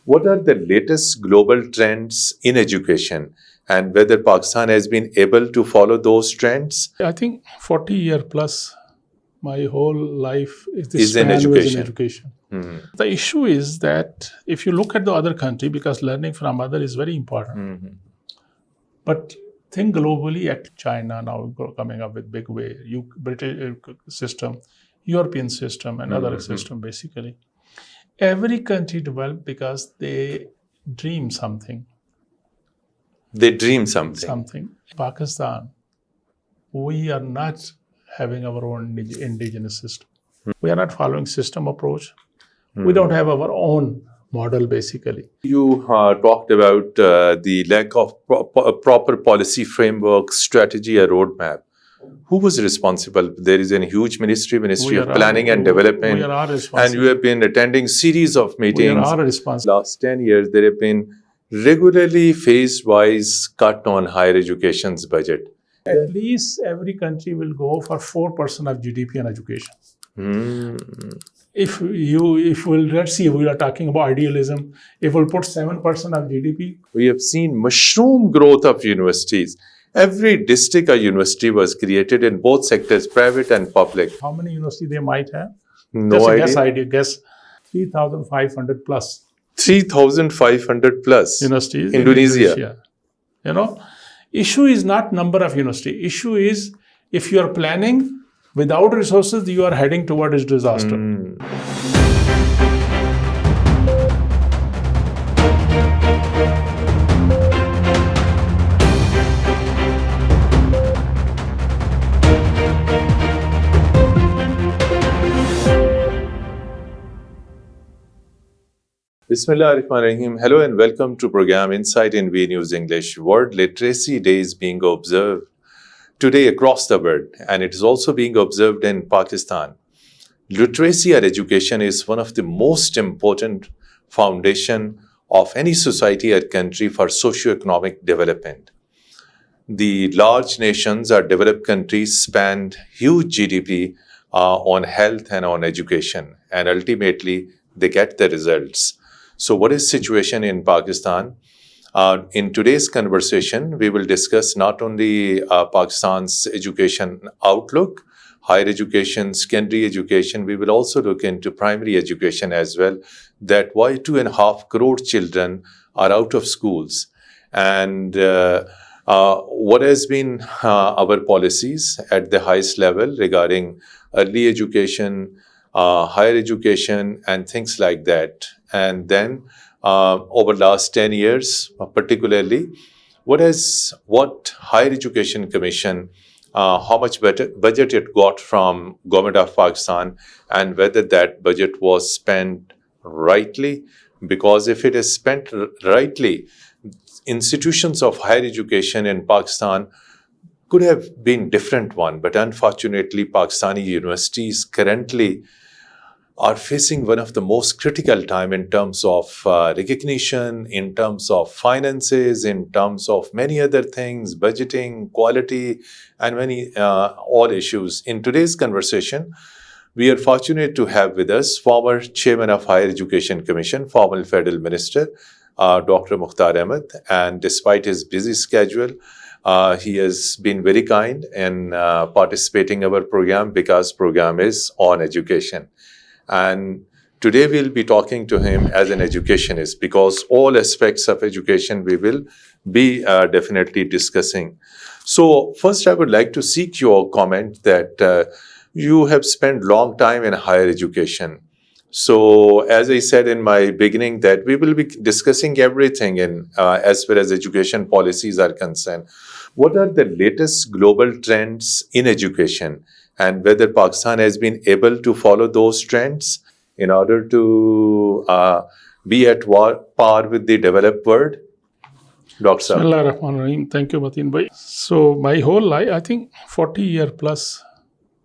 What are the latest global trends in education and whether Pakistan has been able to follow those trends? I think 40 year plus my whole life is this Is in span was in education. education. Hmm. The issue is that if you look at the other country, because learning from other is very important, Mhm. but think globally at China now coming up with big way, British system, European system, and other system basically. Every country developed because they dream something. They dream something. Pakistan, we are not having our own indigenous system. We are not following system approach. We don't have our own model basically. You talked about the lack of proper policy framework, strategy, or roadmap. Who was responsible? There is a huge Ministry We of are Planning and Development, We are all and you responsible. have been attending series of We are meetings. all responsible. Last 10 years, there have been regularly phase-wise cut on higher education's budget. At least every country will go for 4% of GDP on education. If we'll, let's see, we are talking about idealism. If we'll put 7% of GDP, We have seen mushroom growth of universities. Every district or university was created in both sectors, private and public. how many universities they might have? No Just idea. guess 3,500 plus 3,500 plus. universities Indonesia. in Indonesia. Issue is not number of university. Issue is if you are planning without resources, you are heading towards disaster. Bismillahirrahmanirrahim. Hello and welcome to program Insight in V News English. World Literacy Day is being observed today across the world, and it is also being observed in Pakistan. Literacy or education is one of the most important foundation of any society or country for socio-economic development. The large nations or developed countries spend huge GDP on health and on education, and ultimately they get the results. So what is situation in Pakistan? In today's conversation, we will discuss not only Pakistan's education outlook, higher education, secondary education, we will also look into primary education as well, that why 2.5 crore children are out of schools, and what has been our policies at the highest level regarding early education, higher education, and things like that. And then over last 10 years, particularly, what Higher Education Commission, how much budget it got from Government of Pakistan, and whether that budget was spent rightly. Because if it is spent rightly, institutions of higher education in Pakistan could have been different one. But unfortunately, Pakistani universities currently are facing one of the most critical time in terms of recognition, in terms of finances, in terms of many other things, budgeting, quality, and many all issues. In today's conversation, we are fortunate to have with us former Chairman of Higher Education Commission, former Federal Minister, Dr. Mukhtar Ahmed. And despite his busy schedule, he has been very kind in participating in our program because program is on education. And today we'll be talking to him as an educationist because all aspects of education we will be definitely discussing. So first I would like to seek your comment that you have spent long time in higher education. So as I said in my beginning that we will be discussing everything in as far as education policies are concerned. What are the latest global trends in education? And whether Pakistan has been able to follow those trends in order to be at par with the developed world? Dr. Sir. Bismillahirrahmanirrahim. Thank you, Mateen bhai. So my whole life, I think 40 year plus,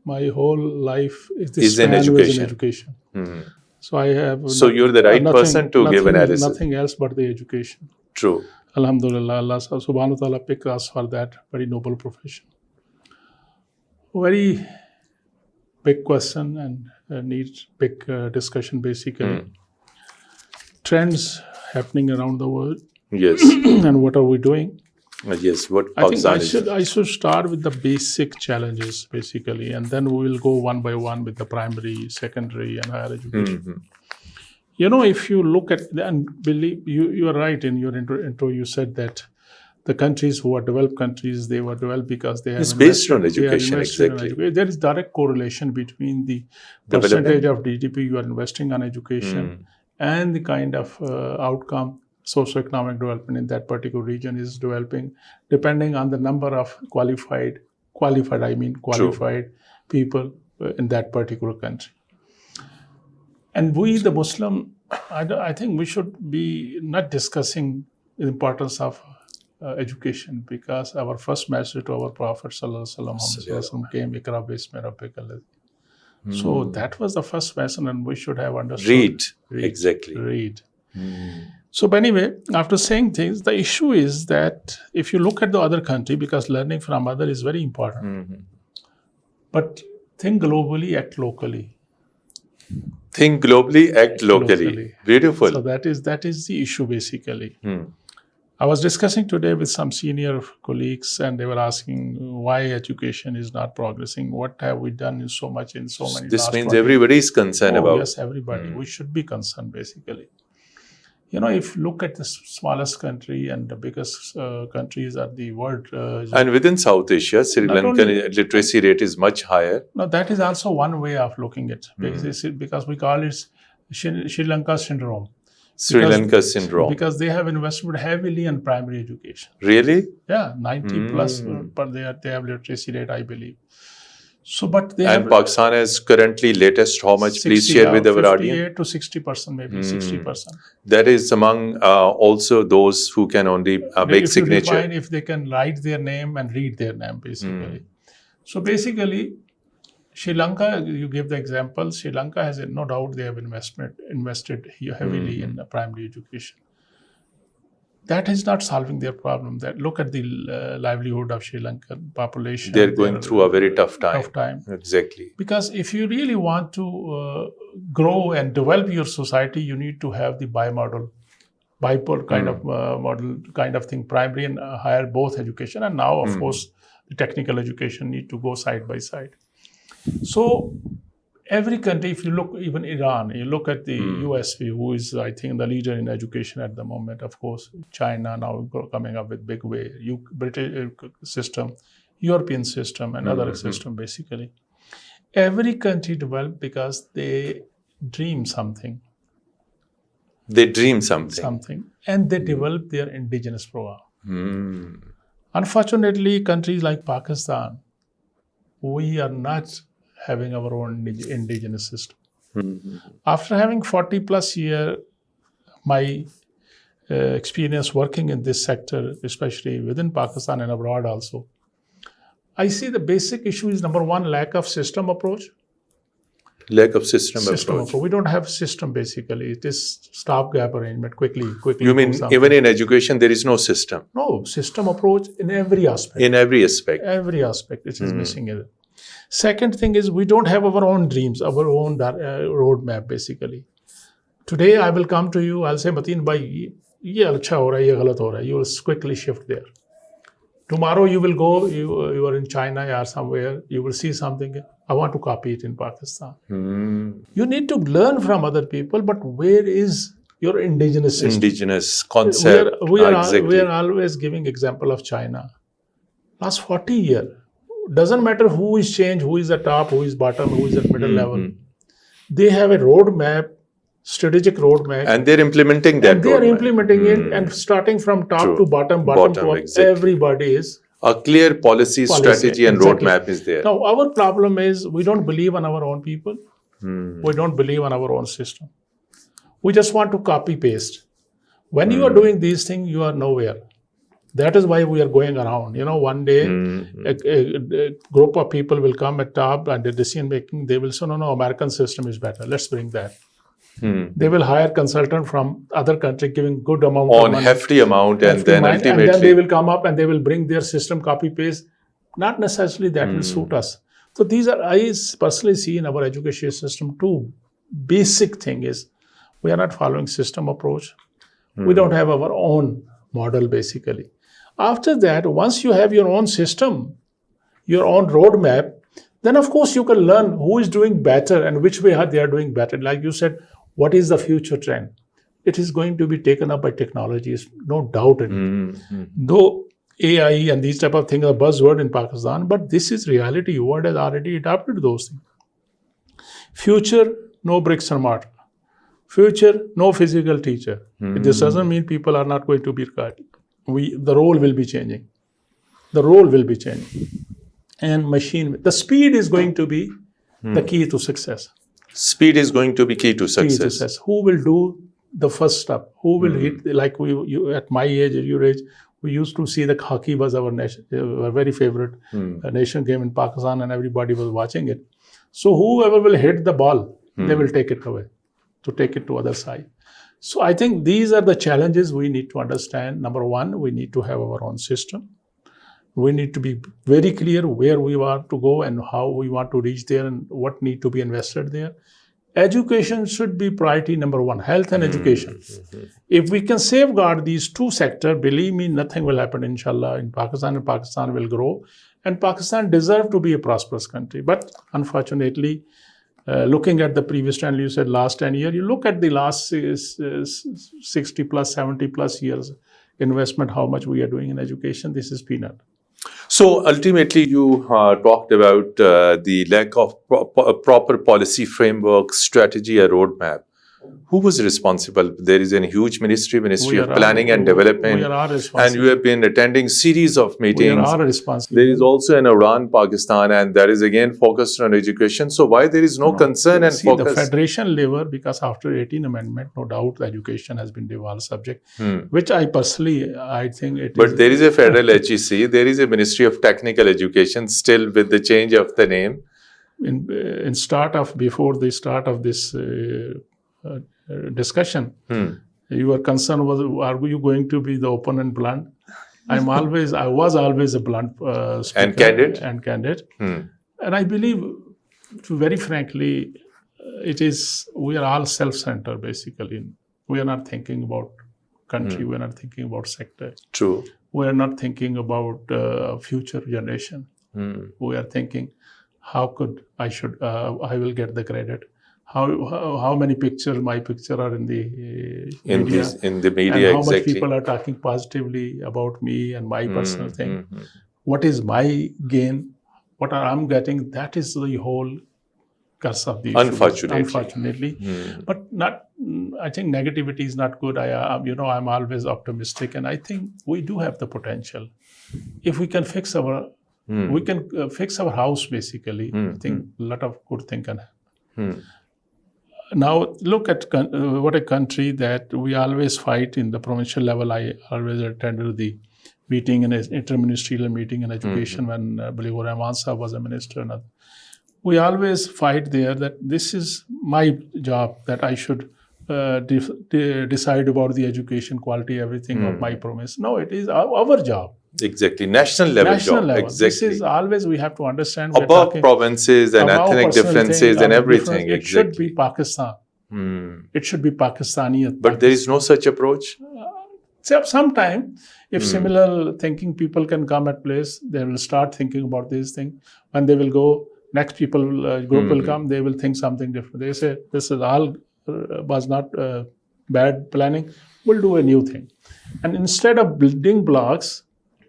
my whole life is this Is in span was education. in education. So I have. So you're the right person to give analysis. Nothing else but the education. True. Alhamdulillah, Allah subhanahu wa ta'ala picked us for that very noble profession. Very big question and needs big discussion basically. Trends happening around the world Yes. and what are we doing. Yes. What I think Pakistan is. I should start with the basic challenges basically, and then we will go one by one with the primary, secondary, and higher education. Mhm. If you look at and believe you are right in your intro. You said that the countries who are developed countries, they were developed because they have It's based on they have education, invested in exactly. education. There is direct correlation between the Development. percentage of GDP you are investing on education Mm. and the kind of outcome socioeconomic development in that particular region is developing, depending on the number of qualified people in that particular country. And we, the Muslim, I think we should be not discussing the importance of education, because our first message to our Prophet Sallallahu Alaihi Wasallam came, Ikra bismi rabbika alladhi. So that was the first lesson, and we should have understood. Read. Exactly. Read. So, but anyway, after saying things, the issue is that if you look at the other country, because learning from other is very important, Mhm. but think globally, act locally. Think globally, act locally. locally. Beautiful. So that is the issue basically. Hmm. I was discussing today with some senior colleagues, and they were asking why education is not progressing. What have we done in so many? This last means 20 everybody is concerned about. Yes, everybody. We should be concerned basically. If you look at the smallest country and the biggest countries at the world. And within South Asia, Sri Not Lankan only- literacy rate is much higher. No, that is also one way of looking at it, because we call it Sri Lanka syndrome. Sri Lanka syndrome. Because they have invested heavily in primary education. Really? Yeah, 90 plus per they have literacy rate, I believe. So, but they And have Pakistan is currently latest. How much? Please 60, share with our audience. 58 to 60%, maybe 60%. That is among also those who can only make If you signature. define if they can write their name and read their name, basically. So basically, Sri Lanka, you give the example, Sri Lanka has no doubt they have invested here heavily in the primary education. That is not solving their problem. That look at the livelihood of Sri Lankan population. They're going through a very tough time. Exactly. Because if you really want to grow and develop your society, you need to have the bipole kind of model kind of thing, primary and higher, both education. And now, of course, the technical education need to go side by side. So every country, if you look, even Iran, you look at the USP, who is, I think, the leader in education at the moment. Of course, China now coming up with big way. British system, European system, and other system, basically. Every country developed because they dream something. They dream something. And they develop their indigenous program. Unfortunately, countries like Pakistan, we are not having our own indigenous system. After having 40 plus years, my experience working in this sector, especially within Pakistan and abroad also, I see the basic issue is number one, lack of system approach. Lack of system approach. We don't have system basically. It is stopgap arrangement, quickly. You mean even in education there is no system? No, system approach in every aspect. In every aspect. Every aspect, it is missing it. Second thing is we don't have our own dreams, our own roadmap basically. Today I will come to you, I'll say, Mateen, bhai, ye acha ho raha hai, ye galat ho raha hai. You will quickly shift there. Tomorrow you will go, you are in China or somewhere, you will see something, I want to copy it in Pakistan. You need to learn from other people, but where is your indigenous system? Indigenous concept. We are always giving example of China. Last 40 years, doesn't matter who is change, who is the top, who is bottom, who is at middle level. They have a roadmap, strategic roadmap. And they're implementing that and they are implementing it, and starting from top to bottom to exactly. Everybody is. A clear policy, strategy and roadmap is there. Now, our problem is we don't believe on our own people. We don't believe on our own system. We just want to copy paste. When you are doing these things, you are nowhere. That is why we are going around. One day a group of people will come at top and the decision making, they will say, no, American system is better. Let's bring that. They will hire consultant from other country giving good amount of money. Hefty amount and then money, ultimately. And then they will come up and they will bring their system copy paste. Not necessarily that will suit us. So these are, I personally see in our education system too, basic thing is we are not following system approach. We don't have our own model, basically. After that, once you have your own system, your own roadmap, then of course you can learn who is doing better and which way they are doing better. Like you said, what is the future trend? It is going to be taken up by technologies, no doubt in it. Though AI and these type of things are buzzword in Pakistan, but this is reality. World has already adapted those things. Future, no bricks and mortar. Future, no physical teacher. This doesn't mean people are not going to be required. The role will be changing. The role will be changing. And the speed is going to be the key to success. Speed is going to be key to success. Who will do the first step? Who will hit? Like you at my age, at your age, we used to see that hockey was our very favorite nation game in Pakistan, and everybody was watching it. So whoever will hit the ball, they will take it away, to take it to other side. So I think these are the challenges we need to understand. Number one, we need to have our own system. We need to be very clear where we want to go and how we want to reach there and what need to be invested there. Education should be priority number one, health and education. If we can safeguard these two sectors, believe me, nothing will happen, inshallah, in Pakistan, and Pakistan will grow. And Pakistan deserves to be a prosperous country. But unfortunately, looking at the previous trend, you said last 10 years, you look at the last 60 plus, 70 plus years investment, how much we are doing in education, this is peanut. So ultimately, you talked about the lack of proper policy framework, strategy, or roadmap. Who was responsible? There is a huge Ministry of Planning and Development, we are and you have been attending series of meetings. We are responsible. There is also an Iran, Pakistan, and that is again focused on education. So why there is no concern and focus? The federation level, because after 18th Amendment, no doubt education has been devolved subject, which I personally, I think it But there is a federal HEC, there is a Ministry of Technical Education, still with the change of the name. Before the start of this discussion, your concern was, are you going to be the open and blunt? I was always a blunt speaker and candid. And I believe, very frankly, we are all self-centered, basically. We are not thinking about country, we are not thinking about sector. True. We are not thinking about future generation. We are thinking, how could I will get the credit. How many pictures, my picture are in the media, and how much people are talking positively about me and my personal thing. What is my gain? What I'm getting? That is the whole curse of the issue. Unfortunately. But I think negativity is not good. I'm always optimistic, and I think we do have the potential. If we can fix our house, basically, I think a lot of good things can happen. Now, look at what a country that we always fight in the provincial level. I always attended the meeting, an interministerial meeting in education when Balibur Rahman Sahab was a minister. We always fight there that this is my job, that I should decide about the education quality, everything of my promise. No, it is our job. Exactly. National level job. Exactly. This is always, we have to understand. Above provinces and ethnic differences and everything. It should be Pakistan. It should be Pakistani. But there is no such approach? Sometime, if similar thinking people can come at place, they will start thinking about these things. When they will go, next group will come, they will think something different. They say, this is all was not bad planning. We'll do a new thing. And instead of building blocks,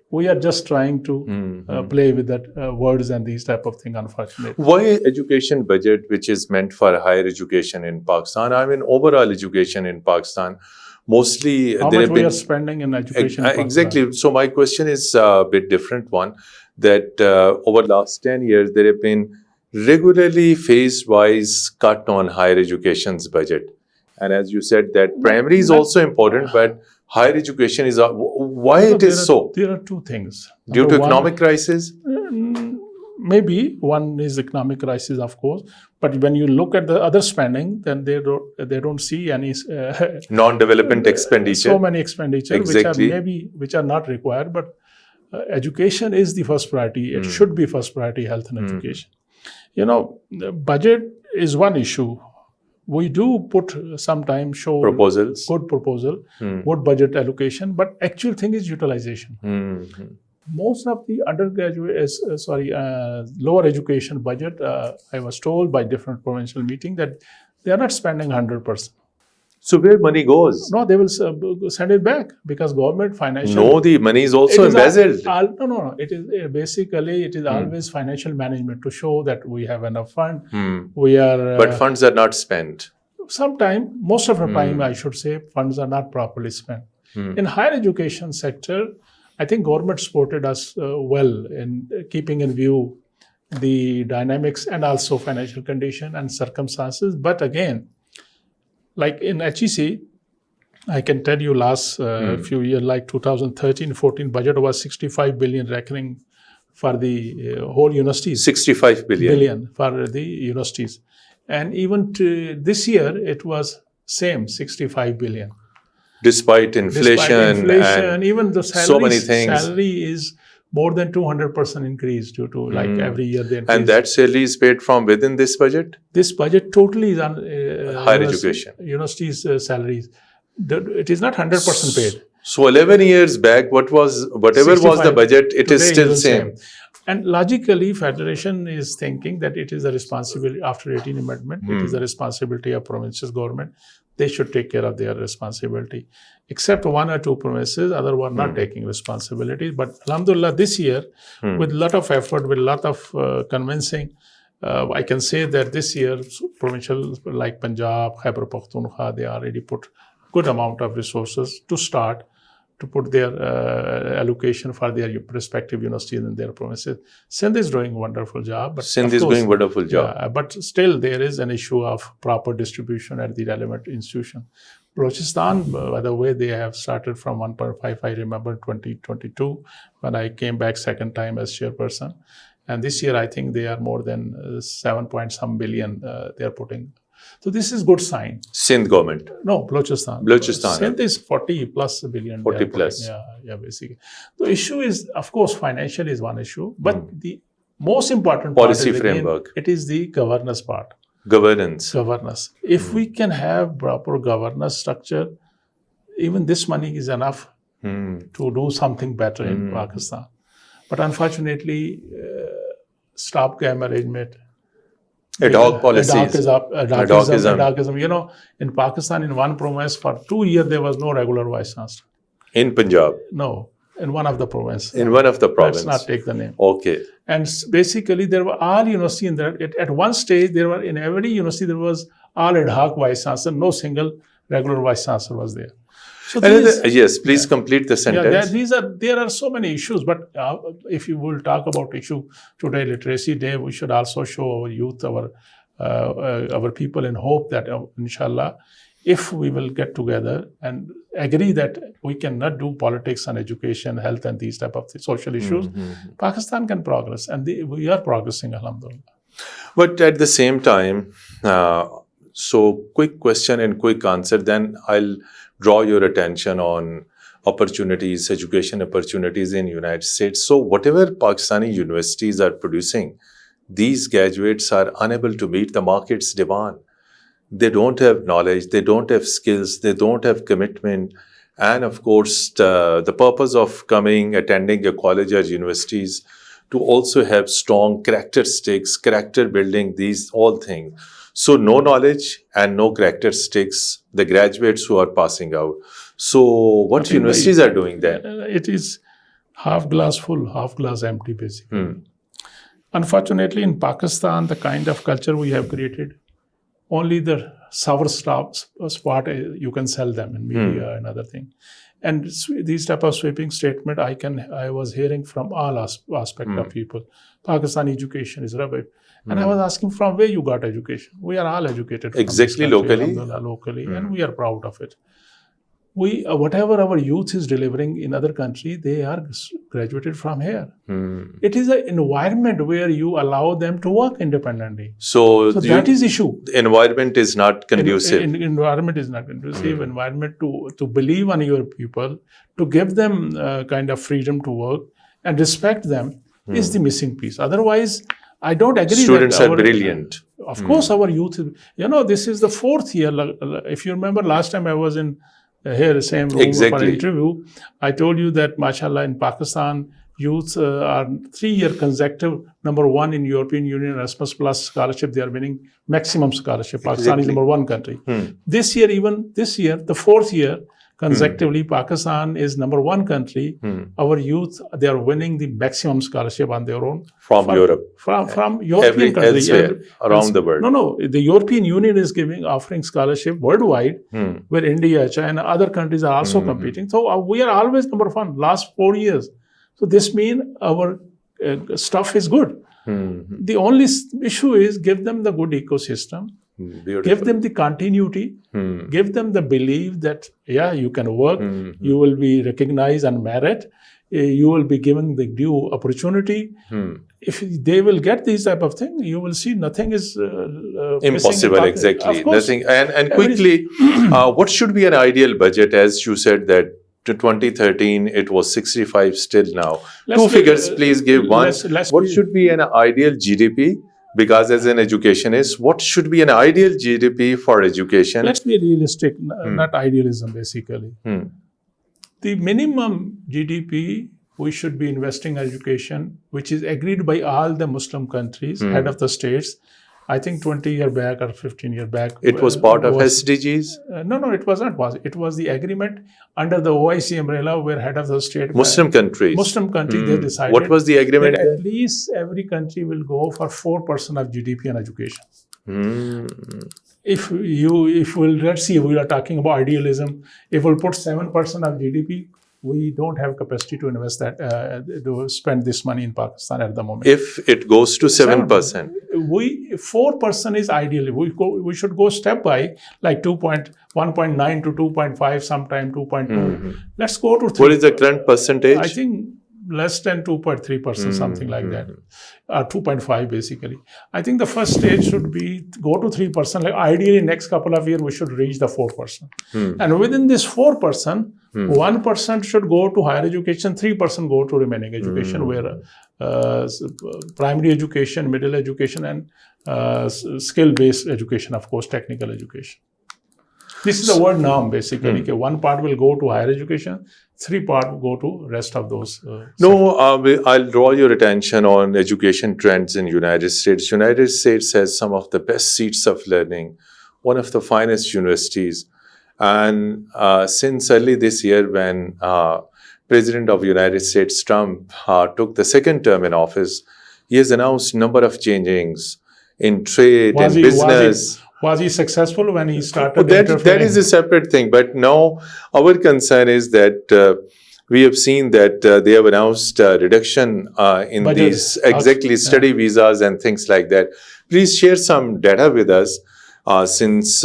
we are just trying to play with that words and these type of things, unfortunately. Why education budget, which is meant for higher education in Pakistan? I mean, overall education in Pakistan, mostly... How much we are spending in education in Pakistan? Exactly. So my question is a bit different one, that over the last 10 years, there have been regularly phase-wise cut on higher education's budget. And as you said, that primary is also important, but higher education is... Why it is so? There are two things. Due to economic crisis? Maybe one is economic crisis, of course. But when you look at the other spending, then they don't see any non-development expenditure. So many expenditure Exactly. which are not required. But education is the first priority. It should be first priority, health and education. The budget is one issue. we do put sometimes show Proposals. good proposal, good budget allocation, but actual thing is utilization. Most of the undergraduate, lower education budget, I was told by different provincial meeting that they are not spending 100%. So where money goes? No, they will send it back because government financial. No, the money is also embezzled. No. It is basically it is always financial management to show that we have enough fund. We are. But funds are not spent. Sometime, most of the time, I should say, funds are not properly spent. In higher education sector, I think government supported us well in keeping in view the dynamics and also financial condition and circumstances. But again, like in HEC, I can tell you last few years, like 2013-14 budget was 65 billion reckoning for the whole universities. 65 billion for the universities. And even this year, it was same, 65 billion. Despite inflation and even the so many things. Salary is more than 200% increase due to like every year they increase. And that salary is paid from within this budget? This budget totally is on higher education. Universities' salaries. It is not 100% paid. So 11 years back, whatever was the budget, it is still same. And logically, Federation is thinking that it is a responsibility, after 18 amendment, it is a responsibility of provincial government. They should take care of their responsibility. Except one or two provinces, other were not taking responsibility. But alhamdulillah, this year, with a lot of effort, with a lot of convincing, I can say that this year, provincial like Punjab, Khyber Pakhtunkhwa, they already put good amount of resources to start to put their allocation for their respective universities in their provinces. Sindh is doing a wonderful job. But Sindh is doing a wonderful job. Yeah, but still there is an issue of proper distribution at the relevant institution. Balochistan, by the way, they have started from 1.5, I remember 2022, when I came back second time as chairperson. And this year, I think they are more than 7 point some billion they are putting. So this is good sign. Sindh government? No, Balochistan. Sindh is 40 plus billion. 40 plus. Yeah, basically. The issue is, of course, financial is one issue, but the most important policy part is, framework. Again, it is the governance part. Governance. If we can have proper governance structure, even this money is enough to do something better in Pakistan. But unfortunately, stopgap arrangement, ad hoc policies. Adhocism. You know, in Pakistan, in one province, for 2 years, there was no regular vice chancellor. In Punjab? No, in one of the provinces. In one of the provinces. Let's not take the name. Okay. And basically, there were all universities in there. At one stage, there were in every university, there was all ad hoc vice chancellor. No single regular vice chancellor was there. So yes, please complete the sentence. There are so many issues, but if you will talk about issue today, Literacy Day, we should also show our youth, our people, in hope that inshallah, if we will get together and agree that we cannot do politics and education, health, and these type of social issues, Pakistan can progress, and we are progressing, alhamdulillah. But at the same time, so quick question and quick answer, then I'll draw your attention on opportunities, education opportunities in United States. So whatever Pakistani universities are producing, these graduates are unable to meet the market's demand. They don't have knowledge, they don't have skills, they don't have commitment. And of course, the purpose of coming, attending a college or universities to also have strong characteristics, character building, these all things. So no knowledge and no characteristics, the graduates who are passing out. So what universities are doing then? It is half glass full, half glass empty, basically. Unfortunately, in Pakistan, the kind of culture we have created, only the sour spot you can sell them in media and other things. And these type of sweeping statement I was hearing from all aspect of people. Pakistani education is rubbish. And I was asking, from where you got education? We are all educated. Exactly, locally. Locally, and we are proud of it. Whatever our youth is delivering in other countries, they are graduated from here. It is an environment where you allow them to work independently. So that is issue. The environment is not conducive. Environment is not conducive. Environment to believe on your people, to give them kind of freedom to work and respect them. is the missing piece. Otherwise, I don't agree Students that are brilliant. Of course, our youth, this is the fourth year. If you remember, last time I was in here, same room for Exactly. an interview, I told you that, mashallah, in Pakistan, youth are 3-year consecutive #1 in European Union Erasmus Plus scholarship. They are winning maximum scholarship. Pakistan is #1 country. This year, the fourth year consecutively, Pakistan is #1 country. Our youth, they are winning the maximum scholarship on their own. From Europe. From European countries. Elsewhere, around the world. No. The European Union is offering scholarship worldwide, where India, China, other countries are also competing. So we are always #1, last 4 years. So this means our stuff is good. The only issue is give them the good ecosystem, give them the continuity, give them the belief that, you can work, you will be recognized on merit, you will be given the due opportunity. If they will get these type of things, you will see nothing is impossible. Exactly. Nothing. And quickly, what should be an ideal budget? As you said that to 2013, it was 65 still now. Two figures, please give one. What should be an ideal GDP? Because as an educationist, what should be an ideal GDP for education? Let's be realistic, not idealism, basically. The minimum GDP we should be investing in education, which is agreed by all the Muslim countries, head of the states. I think 20 years back or 15 years back. It was part of SDGs? No, it was not. It was the agreement under the OIC umbrella where head of the state. Muslim countries. They decided. What was the agreement? That at least every country will go for 4% of GDP on education. Let's see, we are talking about idealism. If we'll put 7% of GDP, we don't have capacity to invest that, to spend this money in Pakistan at the moment. If it goes to 7%. 4% is ideally. We should go step by, like 1.9 to 2.5, sometime 2.2. Let's go to 3. What is the current percentage? I think less than 2.3%, something like that. 2.5 basically. I think the first stage should be go to 3%. Like ideally, next couple of years, we should reach the 4%. And within this 4%, 1% should go to higher education, 3% go to remaining education, where primary education, middle education, and skill-based education, of course, technical education. This is the word norm, basically. Okay, 1 part will go to higher education, 3 part will go to rest of those. I'll draw your attention on education trends in United States. United States has some of the best seats of learning, one of the finest universities. And since early this year, when President of United States, Trump, took the second term in office, he has announced a number of changes in trade and business. Was he successful when he started? That is a separate thing. But now our concern is that we have seen that they have announced a reduction in these study visas and things like that. Please share some data with us. Since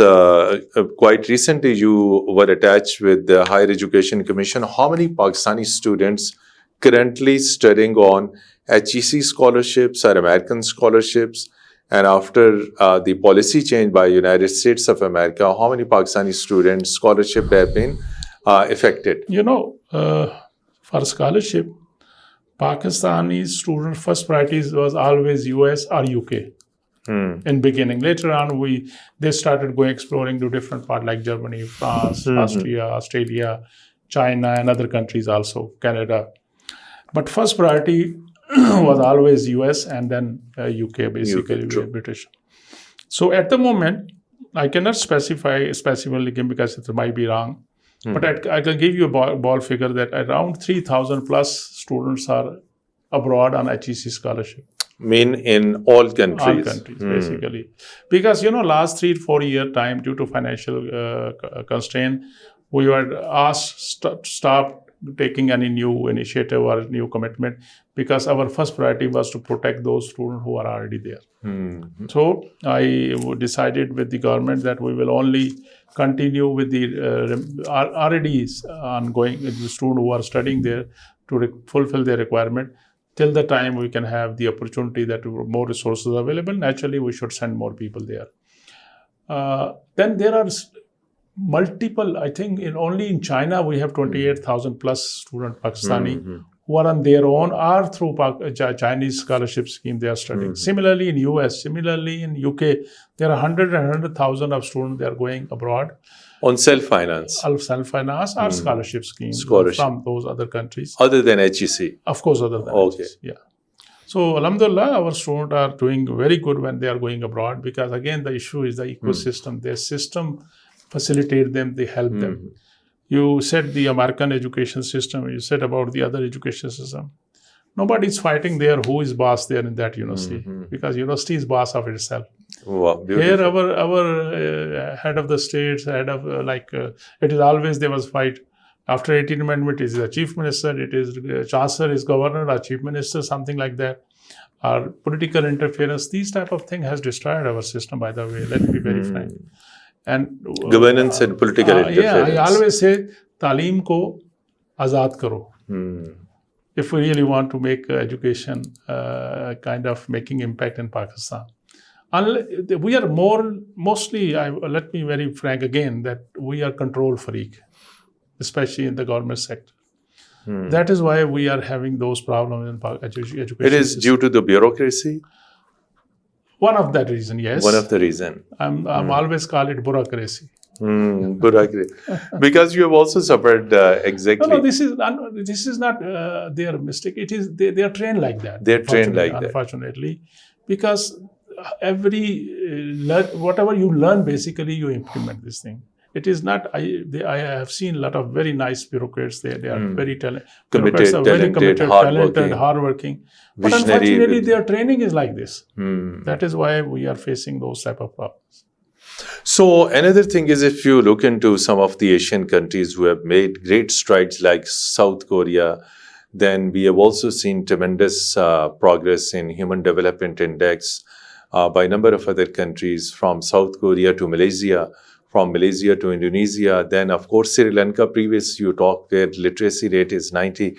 quite recently you were attached with the Higher Education Commission, how many Pakistani students currently studying on HEC scholarships or American scholarships? And after the policy change by United States of America, how many Pakistani students' scholarship have been affected? For scholarship, Pakistani students' first priorities was always US or UK. In beginning. Later on, they started going exploring to different parts like Germany, France, Austria, Australia, China, and other countries also, Canada. But first priority was always US and then UK, basically, British. So at the moment, I cannot specify specifically because it might be wrong, but I can give you a ball figure that around 3,000 plus students are abroad on HEC scholarship. Mean in all countries? All countries, basically. Because, last 3 to 4 year time, due to financial constraint, we were asked to stop taking any new initiative or new commitment because our first priority was to protect those students who are already there. So I decided with the government that we will only continue with the already ongoing the students who are studying there to fulfill their requirement. Till the time we can have the opportunity that more resources are available, naturally we should send more people there. Then there are multiple, I think only in China we have 28,000 plus student Pakistani who are on their own or through Chinese scholarship scheme they are studying. Similarly in US, similarly in UK, there are 100,000 of students they are going abroad. On self-finance. Self-finance or scholarship schemes from those other countries. Other than HEC? Of course, other than HEC, yeah. So, alhamdulillah, our students are doing very good when they are going abroad because, again, the issue is the ecosystem. Their system facilitate them, they help them. You said the American education system, you said about the other education system. Nobody's fighting there who is boss there in that university because university is boss of itself. Wow, here our head of the states, head of it is always there was fight. After 18th Amendment, it is the chief minister, it is chancellor, is governor or chief minister, something like that. Or political interference, these type of thing has destroyed our system, by the way, let's be very frank. And governance and political interference. Yeah, I always say, Taaleem ko azad karo. If we really want to make education kind of making impact in Pakistan. We are mostly, let me be very frank again, that we are control freak, especially in the government sector. That is why we are having those problems in education. It is due to the bureaucracy? One of that reason, yes. One of the reason. I'm always call it bureaucracy. Bureaucracy. Because you have also suffered exactly. No, this is not their mistake. It is they are trained like that. They are trained like that. Unfortunately, because whatever you learn, basically you implement this thing. It is not. I have seen a lot of very nice bureaucrats. They are very talented. Talented, hardworking. But unfortunately, their training is like this. That is why we are facing those type of problems. So another thing is, if you look into some of the Asian countries who have made great strides like South Korea, then we have also seen tremendous progress in Human Development Index by a number of other countries, from South Korea to Malaysia, from Malaysia to Indonesia. Then, of course, Sri Lanka, previous you talked, where literacy rate is 90.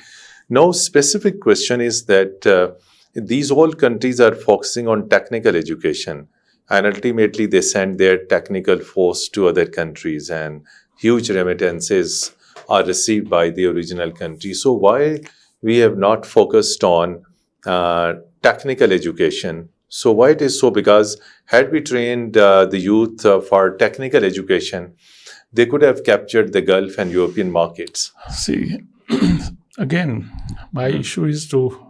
Now, specific question is that these all countries are focusing on technical education. And ultimately, they send their technical force to other countries, and huge remittances are received by the original country. So why we have not focused on technical education? So why it is so? Because had we trained the youth for technical education, they could have captured the Gulf and European markets. See, again, my issue is to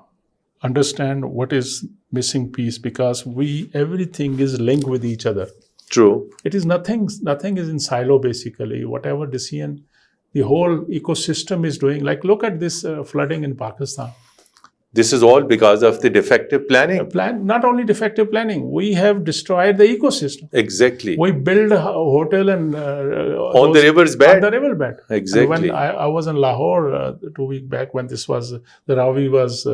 understand what is missing piece, because everything is linked with each other. True. It is nothing is in silo, basically. Whatever decision the whole ecosystem is doing, like look at this flooding in Pakistan. This is all because of the defective planning. Not only defective planning, we have destroyed the ecosystem. Exactly. We build a hotel and on the river's bed. On the river bed. Exactly. And when I was in Lahore 2 weeks back, when this was the Ravi was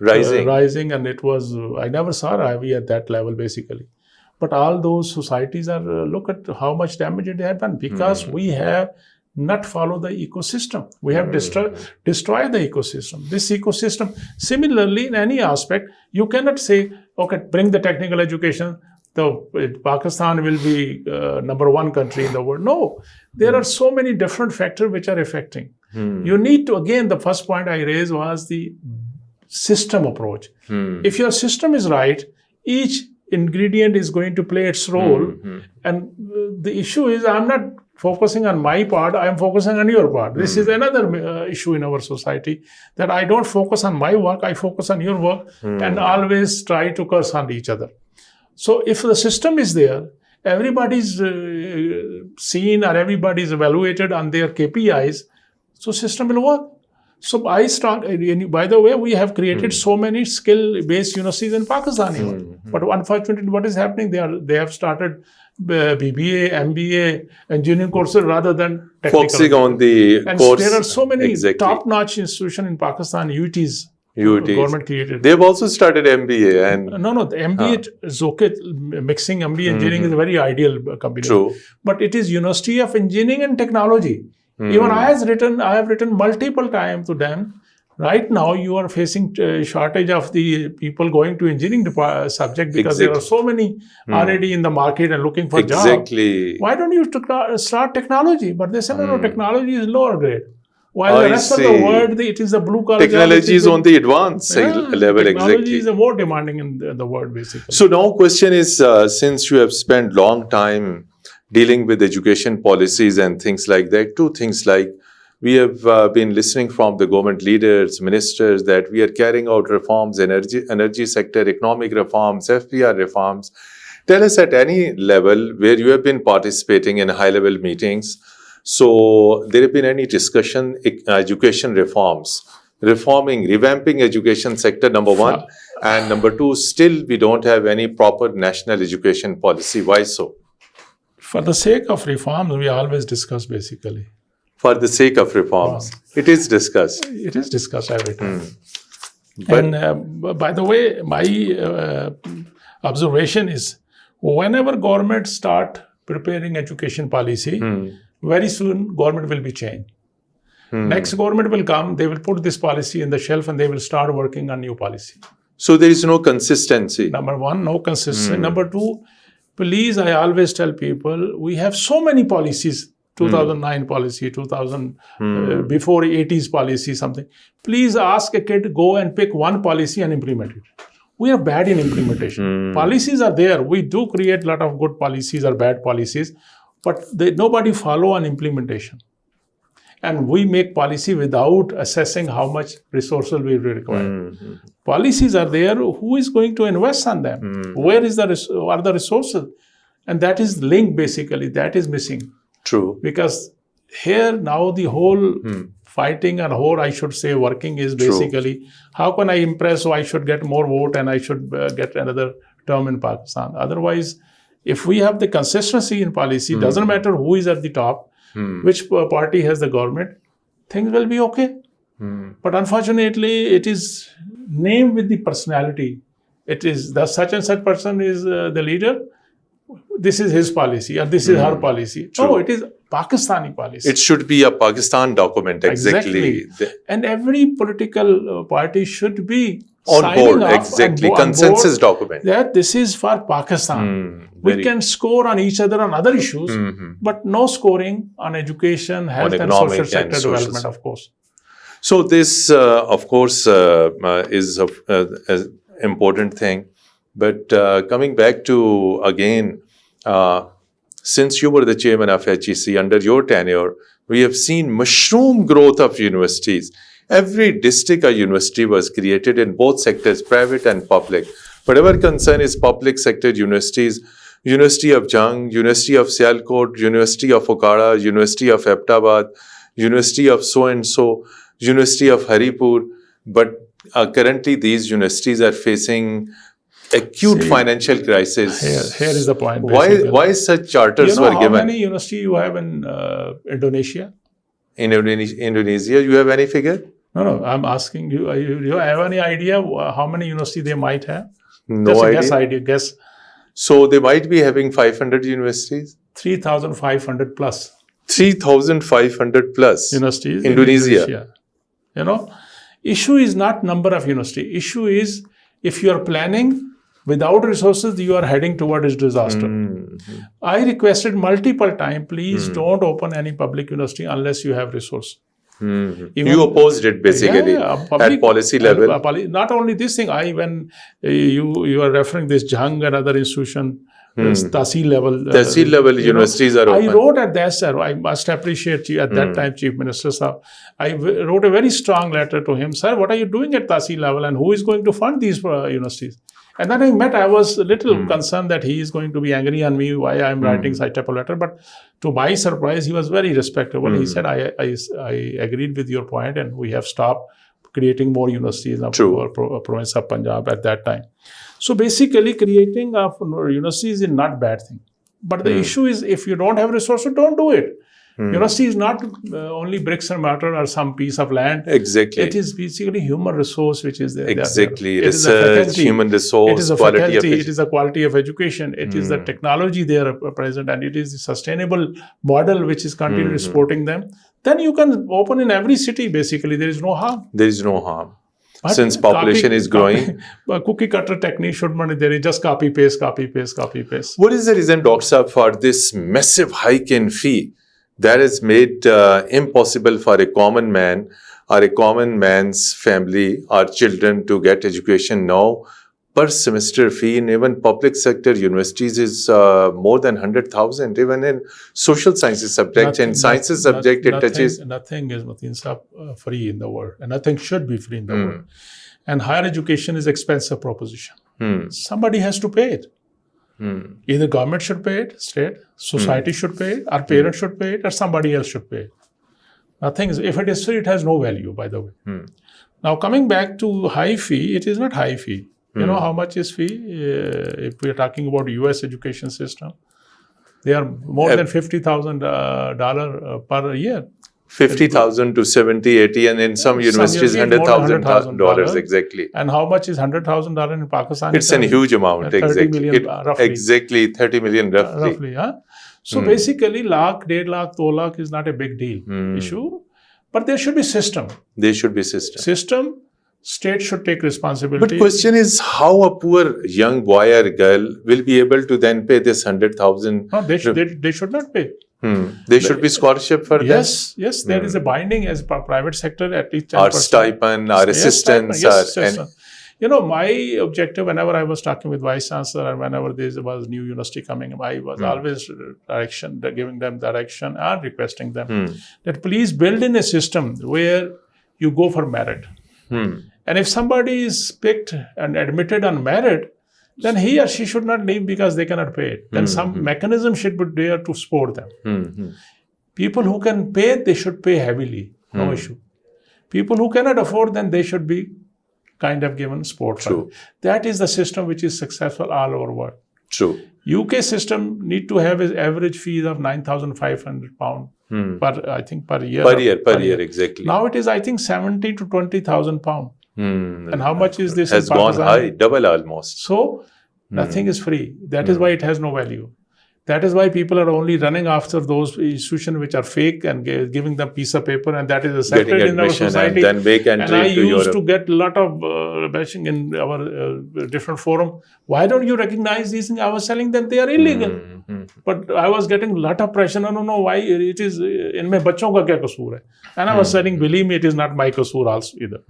rising, and it was I never saw Ravi at that level, basically. But all those societies are look at how much damage it had done, because we have not followed the ecosystem. We have destroyed the ecosystem. This ecosystem, similarly in any aspect, you cannot say, okay, bring the technical education, Pakistan will be number one country in the world. No, there are so many different factors which are affecting. You need to, again, the first point I raised was the system approach. If your system is right, each ingredient is going to play its role. And the issue is, I'm not focusing on my part, I'm focusing on your part. This is another issue in our society, that I don't focus on my work, I focus on your work, and always try to curse on each other. So if the system is there, everybody's seen or everybody's evaluated on their KPIs, so system will work. So by the way, we have created so many skill-based universities in Pakistan even. But unfortunately, what is happening? They have started BBA, MBA, engineering courses rather than technical. Focusing on the course. There are so many top-notch institutions in Pakistan, UTs. Government created. They've also started MBA and no, the MBA is okay. Mixing MBA engineering is a very ideal combination. True. But it is University of Engineering and Technology. Even I have written multiple times to them. Right now, you are facing shortage of the people going to engineering subject, because there are so many already in the market and looking for jobs. Exactly. Why don't you start technology? But they said, no, technology is lower grade. While the I rest of the see. world, it is the blue collar job. Technology is on the advanced Yeah, level, technology exactly. is the more demanding in the world, basically. So now question is, since you have spent long time dealing with education policies and things like that, two things like we have been listening from the government leaders, ministers that we are carrying out reforms, energy sector, economic reforms, FPR reforms. Tell us at any level where you have been participating in high-level meetings. So there have been any discussion, education reforms, revamping education sector, number one. And number two, still we don't have any proper national education policy. Why so? For the sake of reforms, we always discuss, basically. For the sake of reforms, it is discussed. It is discussed every time. But And by the way, my observation is whenever government start preparing education policy, very soon government will be changed. Next government will come, they will put this policy in the shelf and they will start working on new policy. so there is no consistency. Number one, no consistency. Number two, please, I always tell people, we have so many policies, 2009 policy, 2000, before 80s policy, something. Please ask a kid, go and pick one policy and implement it. We are bad in implementation. Policies are there. We do create a lot of good policies or bad policies, but nobody follow on implementation. And we make policy without assessing how much resources we require. Policies are there. Who is going to invest on them? Where is are the resources? And that is linked, basically. That is missing. True. Because here now the whole fighting and whole, I should say, working is basically how can I impress so I should get more vote and I should get another term in Pakistan. Otherwise, if we have the consistency in policy, doesn't matter who is at the top, which party has the government, things will be okay. But unfortunately, it is named with the personality. It is the such and such person is the leader. This is his policy or this is her policy. True. No, it is Pakistani policy. It should be a Pakistan document, exactly. And every political party should be On signing board, off exactly. on Consensus board document. that this is for Pakistan. We can score on each other on other issues, but no scoring on education, health, and social sector development, of course. So this, of course, is an important thing. But coming back to, again, since you were the chairman of HEC, under your tenure, we have seen mushroom growth of universities. Every district or university was created in both sectors, private and public. But our concern is public sector universities, University of Jung, University of Sialkot, University of Okara, University of Ahmedabad, University of so-and-so, University of Haripur. But currently these universities are facing acute financial crisis. Here is the point. Why such charters were given? How many universities you have in Indonesia? In Indonesia, you have any figure? No, I'm asking you. You have any idea how many universities they might have? No Just idea. Guess. So they might be having 500 universities? 3,500 plus. 3,500 plus. Universities. Indonesia. Issue is not number of university. Issue is if you are planning without resources, you are heading towards disaster. I requested multiple times, please don't open any public university unless you have resources. You opposed it basically at policy level. Not only this thing, when you are referring this Jung and other institution, Tahsil level universities are open. I wrote at that, sir, I must appreciate you at that time, Chief Minister, sir. I wrote a very strong letter to him, sir, what are you doing at Tahsil level and who is going to fund these universities? And then I was a little concerned that he is going to be angry on me why I'm writing such type of letter. But to my surprise, he was very respectable. He said, I agreed with your point and we have stopped creating more universities in our province of Punjab at that time. So basically, creating of universities is not a bad thing. But the issue is if you don't have resources, don't do it. University is not only bricks and mortar or some piece of land. Exactly. It is basically human resource which is there. Exactly. Research, human resource, it is a quality faculty, of it is the quality of education, it is the technology there present, and it is the sustainable model which is continually supporting them. Then you can open in every city, basically. There is no harm. There is no harm. But since population is growing. Cookie cutter technique should be there is just copy, paste, copy, paste, copy, paste. What is the reason, Dr. Saab, for this massive hike in fee? that has made impossible for a common man or a common man's family or children to get education now. Per semester fee in even public sector universities is more than 100,000. Even in social sciences subject and sciences subject, it touches. Nothing is Mateen Saab, free in the world, and nothing should be free in the world. And higher education is expensive proposition. Somebody has to pay it. Either government should pay it, state, society should pay it, our parents should pay it, or somebody else should pay it. Nothing is. If it is free, it has no value. By the way. Now coming back to high fee, it is not high fee. You know how much is fee? If we are talking about U.S. education system, they are more than $50,000 per year. 50,000 to 70, 80, and in some universities, $100,000 exactly. And how much is $100,000 in Pakistan? It's a huge amount, 30 million, roughly. Exactly, 30 million roughly. Huh? So basically, lakh, 1.5 lakh, 2 lakh is not a big deal issue. But there should be system. There should be system. System. State should take responsibility. But question is how a poor young boy or girl will be able to then pay this 100,000? No, they should not pay. There should be scholarship for yes, them? Yes, there is a binding as private sector at least 10%. Or stipend, or assistance. You know, my objective whenever I was talking with Vice Chancellor and whenever there was new university coming, I was always giving them direction and requesting them that please build in a system where you go for merit. And if somebody is picked and admitted on merit, then he or she should not leave because they cannot pay it. Then some mechanism should be there to support them. People who can pay, they should pay heavily. No issue. People who cannot afford, then they should be kind of given support. True. That is the system which is successful all over the world. True. UK system need to have an average fees of £9,500 per year. Per year, exactly. Now it is, I think, 70 to 20,000 pounds. And how much is this? Has gone high, double almost. So nothing is free. That is why it has no value. That is why people are only running after those institutions which are fake and giving them piece of paper, and that is accepted in our society. And then make entry and I used Europe. to get a lot of bashing in our different forum. Why don't you recognize these things? I was telling them they are illegal. But I was getting a lot of pressure. No, why it is inme bachon ka kya kasoor hai? And I was saying, believe me, it is not my kasoor also either.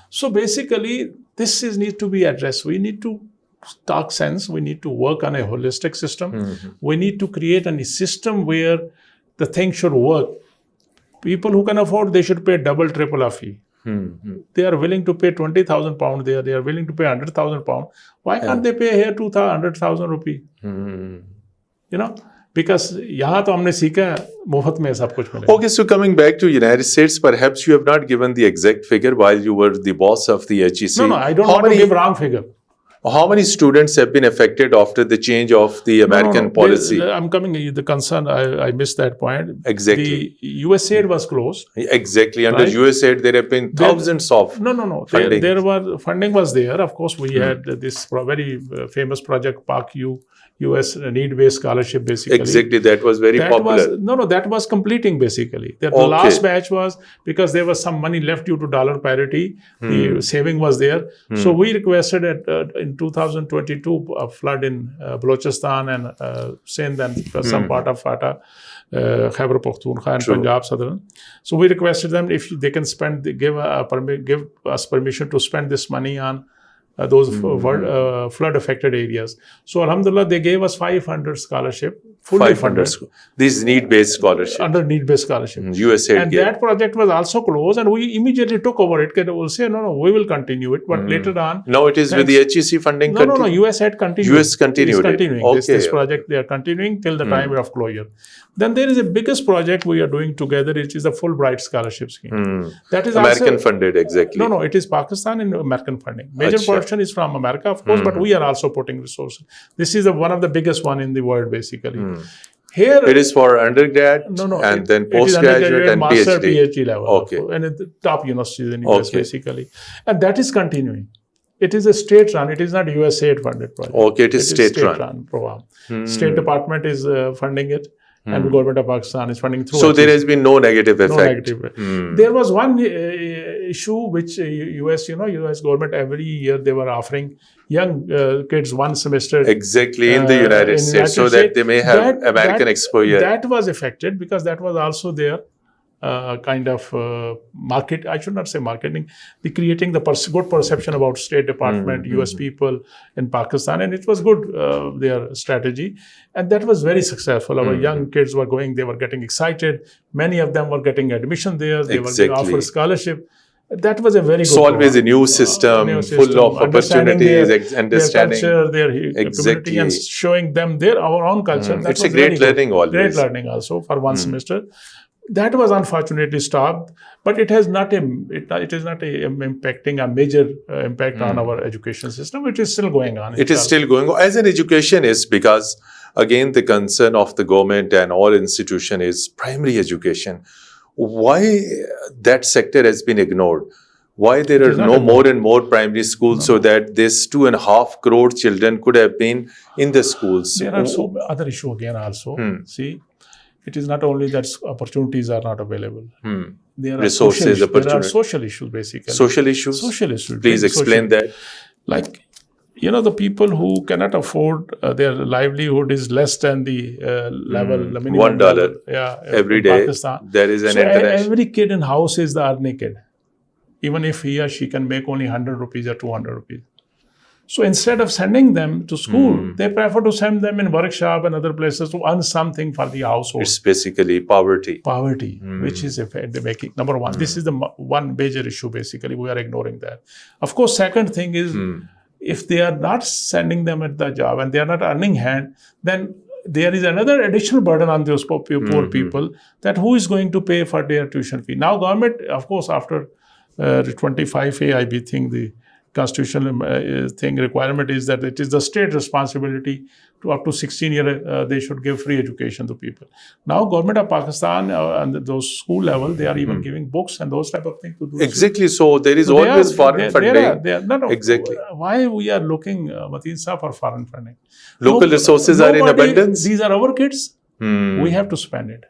So basically, this needs to be addressed. We need to talk sense. We need to work on a holistic system. We need to create a system where the thing should work. People who can afford, they should pay double, triple a fee. They are willing to pay £20,000 there. They are willing to pay £100,000. Why can't they pay here 100,000 rupees? You know, because यहाँ तो हमने सीखा मुफ्त में सब कुछ मिलेगा. Okay, so coming back to United States, perhaps you have not given the exact figure while you were the boss of the HEC. No, I don't want to give wrong figure. How many students have been affected after the change of the American policy? I'm coming to the concern. I missed that point. Exactly. The USAID was closed. Exactly. Under USAID, there have been thousands of funding. There was funding was there. Of course, we had this very famous project, PARC-U, US need-based scholarship, basically. Exactly. That was very popular. That was completing, basically. The last batch was because there was some money left due to dollar parity. The saving was there. So we requested in 2022 a flood in Balochistan and Sindh and some part of Fata, Khyber Pakhtunkhwa and Punjab Southern. So we requested them if they can give us permission to spend this money on those flood affected areas. So Alhamdulillah, they gave us 500 scholarship, fully funded. These need-based scholarship. Under need-based scholarship. USAID and that project was also closed, and we immediately took over it. We'll say, no, we will continue it. But later on... Now it is with the HEC funding? No, USAID continued. US continued. Is continuing. Okay. This project, they are continuing till the time of closure. Then there is a biggest project we are doing together, which is the Fulbright Scholarship Scheme. That is American funded, exactly. No, it is Pakistan and American funding. Major portion is from America, of course, but we are also putting resources. This is one of the biggest one in the world, basically. Here, it is for undergrad and then postgraduate and master PhD level. Okay. And at the top universities in the US, basically. And that is continuing. It is a state run. It is not USAID funded project. Okay, it is state run program. State department is funding it. And the government of Pakistan is funding through. So there has been no negative effect. No negative. There was one issue which US, US government every year they were offering young kids 1 semester. Exactly, in the United States, so that they may have American exposure. That was affected because that was also their kind of market. I should not say marketing. The creating the good perception about State Department, US people in Pakistan, and it was good their strategy, and that was very successful. Our young kids were going; they were getting excited. Many of them were getting admission there. They were being offered scholarship. That was a very good. So always a new system, full of opportunities, understanding their culture, their community, and showing them our own culture. It's a great learning always. Great learning also for 1 semester. That was unfortunately stopped, but it is not impacting a major impact on our education system, which is still going on. It is still going on. As an educationist, because again, the concern of the government and all institution is primary education. Why that sector has been ignored? Why there are no more and more primary schools so that this 2.5 crore children could have been in the schools? There are so other issue again also. See, it is not only that opportunities are not available. There are resources, opportunities. There are social issues basically. Social issues? Social issues. Please explain that. Like, the people who cannot afford their livelihood is less than the level, the minimum $1 every day. Pakistan. There is an international. Every kid in house is the earning kid, even if he or she can make only 100 rupees or 200 rupees. So instead of sending them to school, they prefer to send them in workshop and other places to earn something for the household. It's basically poverty. Poverty, which is the making. Number one, this is the one major issue basically. We are ignoring that. Of course, second thing is, if they are not sending them at the job and they are not earning hand, then there is another additional burden on those poor people, that who is going to pay for their tuition fee. Now government, of course, after 25A, I think the constitutional thing requirement is that it is the state responsibility to up to 16 years they should give free education to people. Now government of Pakistan and those school level, they are even giving books and those type of things to do. Exactly. So there is always foreign funding. No, exactly. Why we are looking, Mateen sir, for foreign funding? Local resources are in abundance. These are our kids. We have to spend it.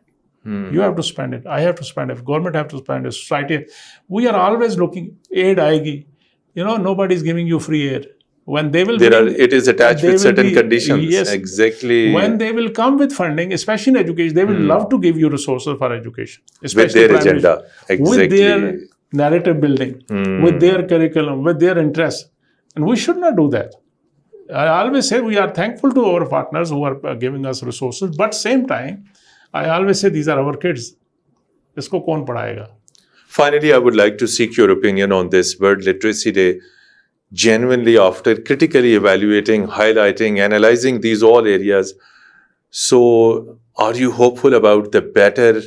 You have to spend it. I have to spend it. Government have to spend it. Society. We are always looking, aid aayegi. Nobody is giving you free aid. When they will, it is attached with certain conditions. Yes, exactly. When they will come with funding, especially in education, they will love to give you resources for education, with especially their agenda, exactly. With their narrative building, with their curriculum, with their interests, and we should not do that. I always say we are thankful to our partners who are giving us resources, but same time, I always say these are our kids. Isko kaun padhayega? Finally, I would like to seek your opinion on this World Literacy Day. Genuinely, after critically evaluating, highlighting, analyzing these all areas, so are you hopeful about the better,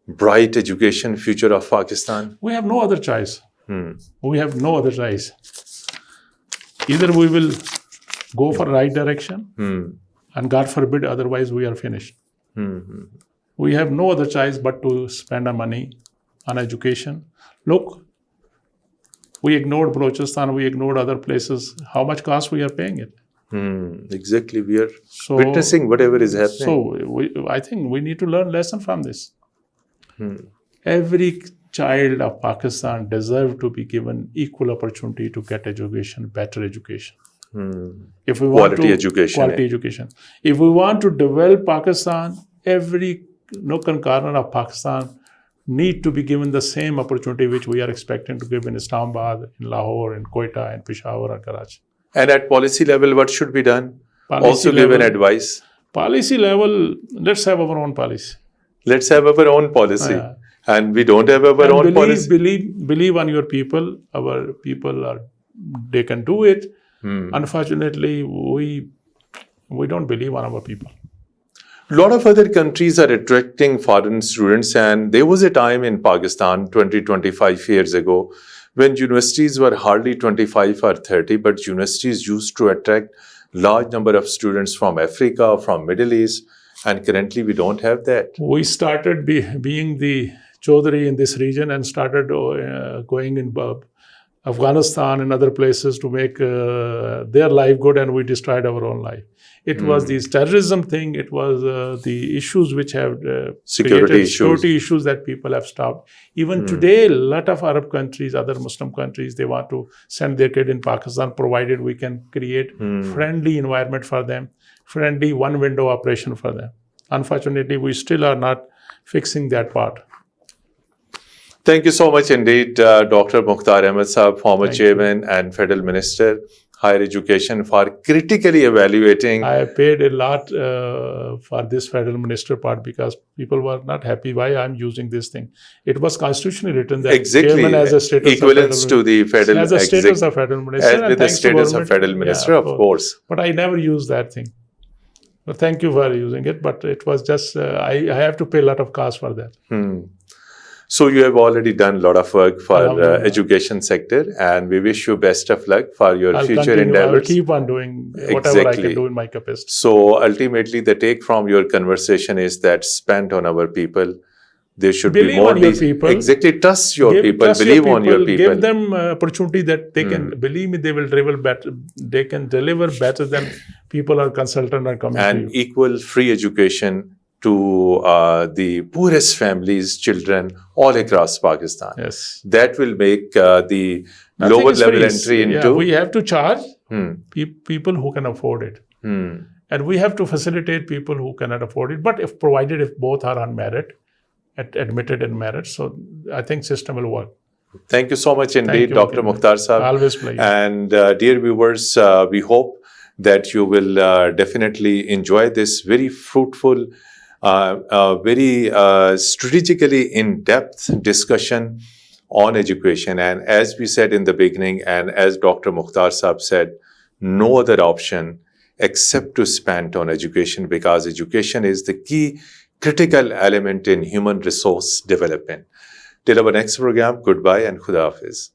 bright education future of Pakistan? We have no other choice. We have no other choice. Either we will go for right direction, and God forbid, otherwise we are finished. We have no other choice but to spend our money on education. Look, we ignored Balochistan, we ignored other places. How much cost we are paying it? Exactly, we are witnessing whatever is happening. So I think we need to learn lesson from this. Every child of Pakistan deserves to be given equal opportunity to get education, better education. If we want quality education. If we want to develop Pakistan, every nook and corner of Pakistan need to be given the same opportunity which we are expecting to give in Islamabad, in Lahore, in Quetta, in Peshawar, and Karachi. And at policy level, what should be done? Also give an advice. Policy level, let's have our own policy. Let's have our own policy. And we don't have our own policy. Believe on your people. Our people they can do it. Unfortunately, we don't believe on our people. A lot of other countries are attracting foreign students, and there was a time in Pakistan 25 years ago when universities were hardly 25 or 30, but universities used to attract large number of students from Africa, from Middle East, and currently we don't have that. We started being the Chaudhary in this region and started going in Afghanistan and other places to make their life good, and we destroyed our own life. It was this terrorism thing. It was the issues which have Security security issues that people have stopped. Even today, a lot of Arab countries, other Muslim countries, they want to send their kid in Pakistan, provided we can create friendly environment for them, friendly one-window operation for them. Unfortunately, we still are not fixing that part. Thank you so much indeed, Dr. Mukhtar Ahmed Saab, former chairman and federal minister, higher education, for critically evaluating. I paid a lot for this federal minister part because people were not happy why I'm using this thing. It was constitutionally written that chairman has a status equivalence to the federal has a status of federal minister, as with the status of federal minister, of course. But I never used that thing. But thank you for using it. But it was just I have to pay a lot of cost for that. So you have already done a lot of work for education sector, and we wish you best of luck for your future endeavors. I'll keep on doing whatever I can do in my capacity. So ultimately, the take from your conversation is that spent on our people, there should believe be more on your people. Exactly, trust your people, believe on your people. Give them opportunity that they can believe me. They will deliver better. They can deliver better than people or consultant are coming. And equal free education to the poorest families, children all across Pakistan. Yes. That will make the lower level entry into... we have to charge people who can afford it. And we have to facilitate people who cannot afford it. But if both are on merit, admitted in merit, so I think system will work. Thank you so much indeed, Dr. Mukhtar Saab. Always pleasure. And dear viewers, we hope that you will definitely enjoy this very fruitful, very strategically in-depth discussion on education. And as we said in the beginning, and as Dr. Mukhtar Saab said, no other option except to spend on education, because education is the key critical element in human resource development. Till our next program, goodbye and Khuda Hafiz.